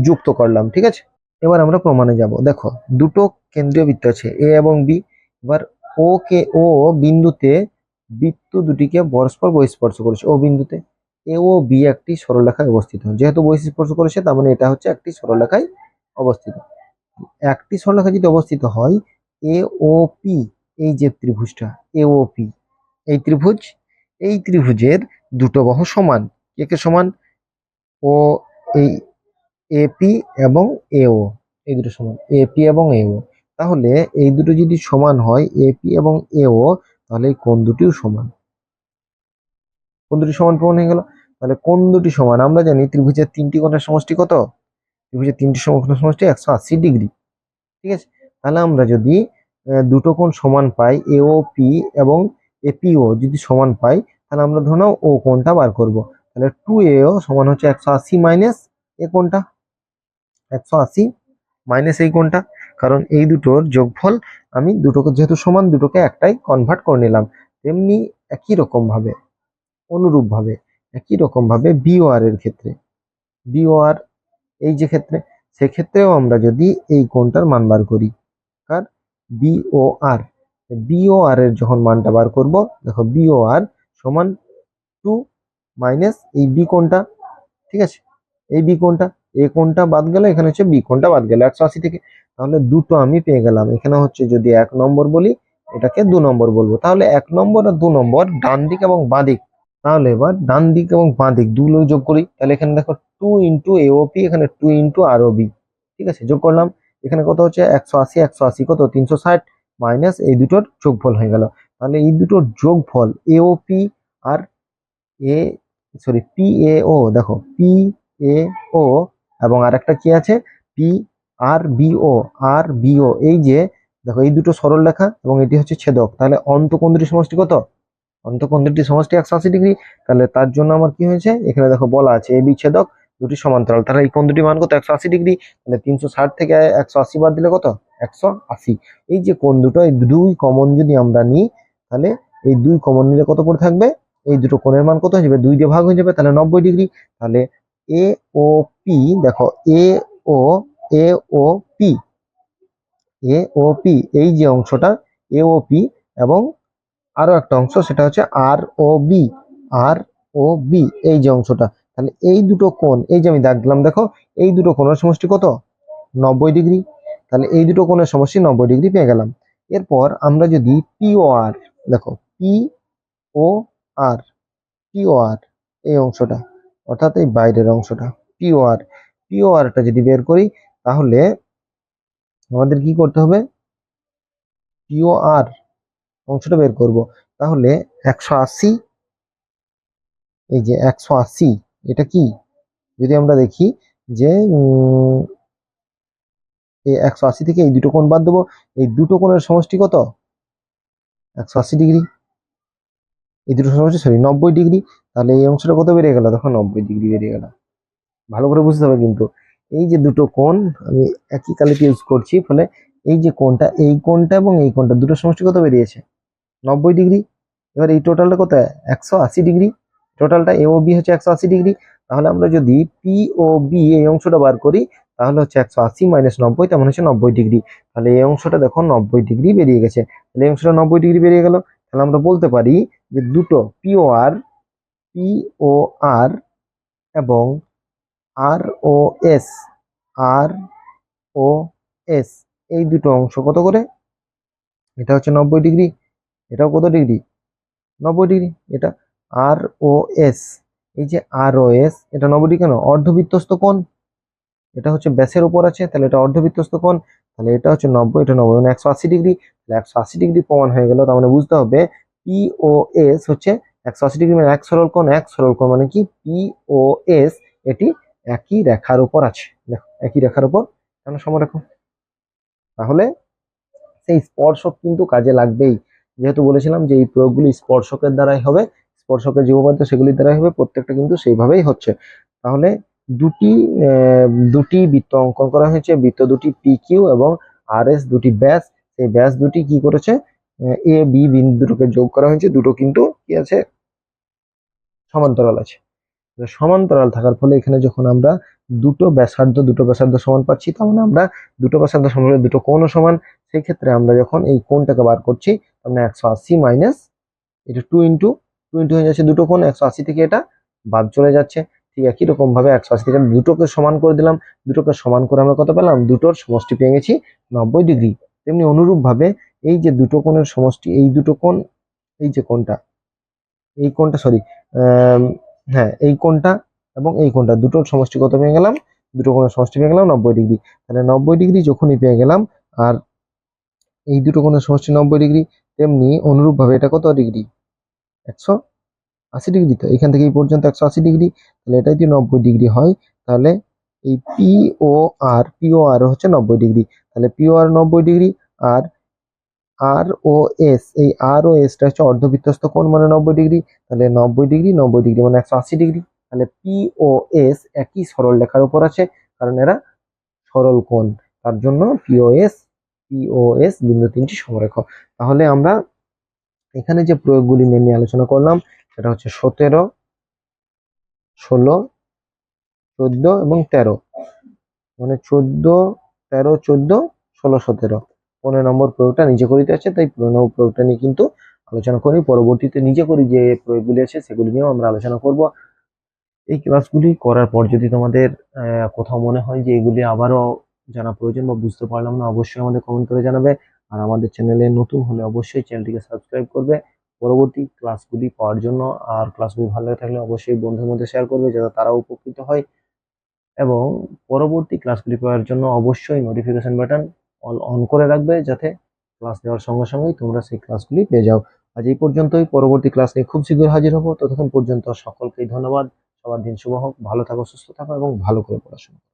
যুক্ত করলাম, ঠিক আছে। এবার আমরা প্রমাণে যাব। দেখো দুটো কেন্দ্রীয় বৃত্ত আছে এ এবং বি, এবার ও কে ও বিন্দুতে বৃত্ত দুটিকে পরস্পর বহিঃস্পর্শ করেছে, ও বিন্দুতে এ ও বি একটি সরলরেখায় অবস্থিত, যেহেতু বহিঃস্পর্শ করেছে তার মানে এটা হচ্ছে একটি সরলরেখায় অবস্থিত। একটি সরলরেখা যদি অবস্থিত হয়, এ ও পি, এই যে ত্রিভুজটা এ ও পি, এই ত্রিভুজ, এই ত্রিভুজের দুটো বাহু সমান, কে কে সমান, ও এই এপি এবং এও, এই দুটো সমান এপি এবং এও। তাহলে এই দুটো যদি সমান হয় এপি এবং এও, তাহলে এই কোণ দুটিও সমান, কোণ দুটি সমান প্রমাণ হয়ে গেল। তাহলে কোণ দুটি সমান, আমরা জানি ত্রিভুজের তিনটি কোণের সমষ্টি কত, ত্রিভুজের তিনটি কোণের সমষ্টি 180 ডিগ্রি, ঠিক আছে। তাহলে আমরা যদি দুটো কোণ সমান পাই এও পি এবং এপিও যদি সমান পাই, তাহলে আমরা ধরো ও কোণটা বার করব। তাহলে 2AO সমান হচ্ছে 180 মাইনাস এ কোণটা, 180 মাইনাস এই কোণটা, কারণ এই দুটোর যোগফল, আমি দুটোকে যেহেতু সমান দুটোকে একটাই কনভার্ট করে নিলাম। তেমনি একই রকম ভাবে, অনুরূপ ভাবে, একই রকম ভাবে বিওআর এর ক্ষেত্রে, বিওআর এই যে ক্ষেত্রে, সেক্ষেত্রেও আমরা যদি এই কোণটার মান বার করি, কার, বিওআর, বিওআর এর যখন মানটা বার করব, দেখো বিওআর সমান 2 মাইনাস এই বি কোণটা, ঠিক আছে, এই বি কোণটা, এ কোণটা বাদ গেল, এখানে হচ্ছে বি কোণটা বাদ গেল 180 থেকে। তাহলে দুটো আমি পেয়ে গেলাম। এখানে হচ্ছে যদি 1 নম্বর বলি, এটাকে 2 নম্বর বলবো। তাহলে 1 নম্বর আর 2 নম্বর ডান দিক এবং বাঁ দিক, তাহলে এবার ডান দিক এবং বাঁ দিক দুগুলো যোগ করি। তাহলে এখানে দেখো 2 ইন্টু এওপি, এখানে 2 ইন্টু আরওবি, ঠিক আছে, যোগ করলাম। এখানে কত হচ্ছে 180, 180 কত 360, মাইনাস এই দুটোর যোগফল হয়ে গেল। তাহলে এই দুটোর যোগফল AOP R A P A ও, দেখো পি এ ও এবং আরেকটা কি আছে পি আর বিও, এই যে দেখো এই দুটো সরল রেখা এবং এটি হচ্ছে ছেদক, তাহলে অন্তঃকোণ দুটির সমষ্টি কত? অন্তঃকোণ দুটির সমষ্টি 180 ডিগ্রি। তাহলে তার জন্য আমার কি হয়েছে, এখানে দেখো বলা আছে এ বি ছেদক দুটি সমান্তরাল, তাহলে এই কোণ দুটি মান কত? 180 ডিগ্রি। তাহলে 360 থেকে 180 বাদ দিলে কত? 180। এই যে কোণ দুটো, এই দুই কমন যদি আমরা নিই, তাহলে এই দুই কমন নিলে কত পড়ে থাকবে? এই দুটো কোণের মান কত হয়ে যাবে? 2 দিয়ে ভাগ হয়ে যাবে, তাহলে 90 ডিগ্রি। তাহলে এ ও পি, দেখো এ ও এ O P A O P, এই যে অংশটা এ ও পি, এবং আরো একটা অংশ সেটা হচ্ছে আর ও বি, এই যে অংশটা, তাহলে এই দুটো কোণ, এই যে আমি দাগ দিলাম দেখো, এই দুটো কোণের সমষ্টি কত? 90 ডিগ্রি। তাহলে এই দুটো কোণের সমষ্টি 90 ডিগ্রি পেয়ে গেলাম। এরপর আমরা যদি পিও আর, দেখো ও আর পিও আর, এই অংশটা অর্থাৎ এই বাইরের অংশটা পিও আরটা যদি বের করি, তাহলে আমাদের কি করতে হবে? পিও আর অংশটা বের করব। তাহলে 180, এই যে 180, এটা কি? যদি আমরা দেখি যে এই 180 থেকে এই দুটো কোণ বাদ দেবো, এই দুটো কোণের সমষ্টি কত? 180 ডিগ্রি। এই দুটো সমষ্টি 90 ডিগ্রি। তাহলে এই অংশটা কত বেরিয়ে গেল? দেখো 90 ডিগ্রি বেরিয়ে গেল। ভালো করে বুঝতে হবে কিন্তু, এই যে দুটো কোণ আমি একই কালিতে ইউজ করছি, ফলে এই যে কোণটা, এই কোণটা এবং এই কোণটা দুটো সমষ্টি কত বেরিয়েছে? 90 ডিগ্রি। এবার এই টোটালটা কত? 180 ডিগ্রি। টোটালটা এ ও বি হচ্ছে 180 ডিগ্রি। তাহলে আমরা যদি পি ও বি এই অংশটা বার করি, তাহলে হচ্ছে 180 মাইনাস 90, তেমন হচ্ছে 90 ডিগ্রি। তাহলে এই অংশটা দেখো 90 ডিগ্রি বেরিয়ে গেছে। তাহলে এই অংশটা 90 ডিগ্রি বেরিয়ে গেল। তাহলে আমরা বলতে পারি যে দুটো পিও আর এবং আর ও এস আর ও এস, এই দুটো অংশ কত করে? এটা হচ্ছে 90 ডিগ্রি, এটাও কত ডিগ্রি? 90 ডিগ্রি। এটা আর ও এস, এই যে আর ও এস, এটা 90 ডিগ্রি কেন? অর্ধবৃত্তস্থ কোণ, এটা হচ্ছে ব্যাসের উপর আছে, তাহলে এটা অর্ধবৃত্তস্থ কোণ। তাহলে এটা হচ্ছে 90, এটা 90 মানে 180 ডিগ্রি। তাহলে 180 ডিগ্রি প্রমাণ হয়ে গেল। তার মানে বুঝতে হবে পি ও এস হচ্ছে 180 ডিগ্রি, মানে এক সরল কোণ। এক সরল কোণ মানে কি? পি ও এস এটি একই রেখার উপর আছে। দেখো একই রেখার উপর কেন সমরেখা। তাহলে সেই স্পর্শক কিন্তু কাজে লাগবেই, যেহেতু বলেছিলাম যে এই প্রয়োগগুলি স্পর্শকের দ্বারাই হবে, স্পর্শকের যে উপপাদ্য সেগুলির দ্বারাই হবে, প্রত্যেকটা কিন্তু সেইভাবেই হচ্ছে। তাহলে দুটি দুটি বৃত্ত অঙ্কন করা হয়েছে, বৃত্ত দুটি পি কিউ এবং আর এস দুটি ব্যাস, সেই ব্যাস দুটি কি করেছে? এ বি বিন্দু দুটোকে যোগ করা হয়েছে, দুটো কিন্তু কি আছে? সমান্তরাল আছে। সমান্তরাল থাকার ফলে এখানে যখন আমরা দুটো ব্যাসার্ধ সমান পাচ্ছি, তার মানে আমরা দুটো ব্যাসার্ধ সমান হলে দুটো কোণও সমান। সেই ক্ষেত্রে আমরা যখন এই কোণটাকে বার করছি, তার মানে 180 মাইনাস এটা টু ইন্টু হয়ে যাচ্ছে দুটো কোণ, 180 থেকে এটা বাদ চলে যাচ্ছে। ঠিক একই রকম ভাবে 180 থেকে দুটোকে সমান করে দিলাম, দুটোকে সমান করে আমরা কত পেলাম? দুটোর সমষ্টি পেয়ে গেছি 90 ডিগ্রি। তেমনি অনুরূপ ভাবে এই যে দুটো কোণের সমষ্টি, এই দুটো কোণ, এই যে কোণটা, এই কোণটা সরি, হ্যাঁ এই কোণটা এবং এই কোণটা দুটোর সমষ্টি কত পেয়ে গেলাম? দুটো কোণের সমষ্টি পেয়ে গেলাম 90 ডিগ্রি। তাহলে 90 ডিগ্রি যখনই পেয়ে গেলাম, আর এই দুটো কোণের সমষ্টি 90 ডিগ্রি, তেমনি অনুরূপ ভাবে এটা কত ডিগ্রি? 180 ডিগ্রি। তো এখান থেকে এই পর্যন্ত 180 ডিগ্রি, তাহলে এটাই যদি 90 ডিগ্রি হয়, তাহলে এই পিও আর হচ্ছে 90 ডিগ্রি। তাহলে পিও আর 90 ডিগ্রি, আর আর ও এস, এই আর ও এসটা হচ্ছে অর্ধবৃত্তস্থ কোণ মানে 90 ডিগ্রি। তাহলে 90 ডিগ্রি মানে 180 ডিগ্রি। তাহলে পি ও এস একই সরল রেখার উপর আছে, কারণ এরা সরল কোণ, তার জন্য পিও এস বিন্দু তিনটি সমরেখ। তাহলে আমরা এখানে যে প্রয়োগগুলি নিয়ে আলোচনা করলাম সেটা হচ্ছে 17, 16, 14 এবং 13, মানে 14, 13, 14, 16, 17 15 নম্বর প্রয়োগটা নিজে করিতে আছে, তাই 15 নম্বর প্রয়োগটা নিয়ে কিন্তু আলোচনা করি। পরবর্তীতে নিজে করি যে প্রয়োগগুলি আছে সেগুলি নিয়েও আমরা আলোচনা করব। এই ক্লাসগুলি করার পর যদি তোমাদের কোথাও মনে হয় যে এগুলি আবারও জানা প্রয়োজন বা বুঝতে পারলাম না, অবশ্যই আমাদের কমেন্ট করে জানাবে। আর আমাদের চ্যানেলে নতুন হলে অবশ্যই চ্যানেলটিকে সাবস্ক্রাইব করবে পরবর্তী ক্লাসগুলি পাওয়ার জন্য। আর ক্লাসগুলি ভালো লাগে থাকলে অবশ্যই বন্ধুদের মধ্যে শেয়ার করবে, যাতে তারাও উপকৃত হয়। এবং পরবর্তী ক্লাসগুলি পাওয়ার জন্য অবশ্যই নোটিফিকেশন বাটন অন করে রাখবে, যাতে ক্লাস দেওয়ার সঙ্গে সঙ্গেই তোমরা সেই ক্লাসগুলি পেয়ে যাও। আজ এই পর্যন্তই, পরবর্তী ক্লাস নিয়ে খুব শীঘ্রই হাজির হবো। ততক্ষণ পর্যন্ত সকলকেই ধন্যবাদ। সবার দিন শুভ হোক, ভালো থাকো, সুস্থ থাকো এবং ভালো করে পড়াশোনা করো।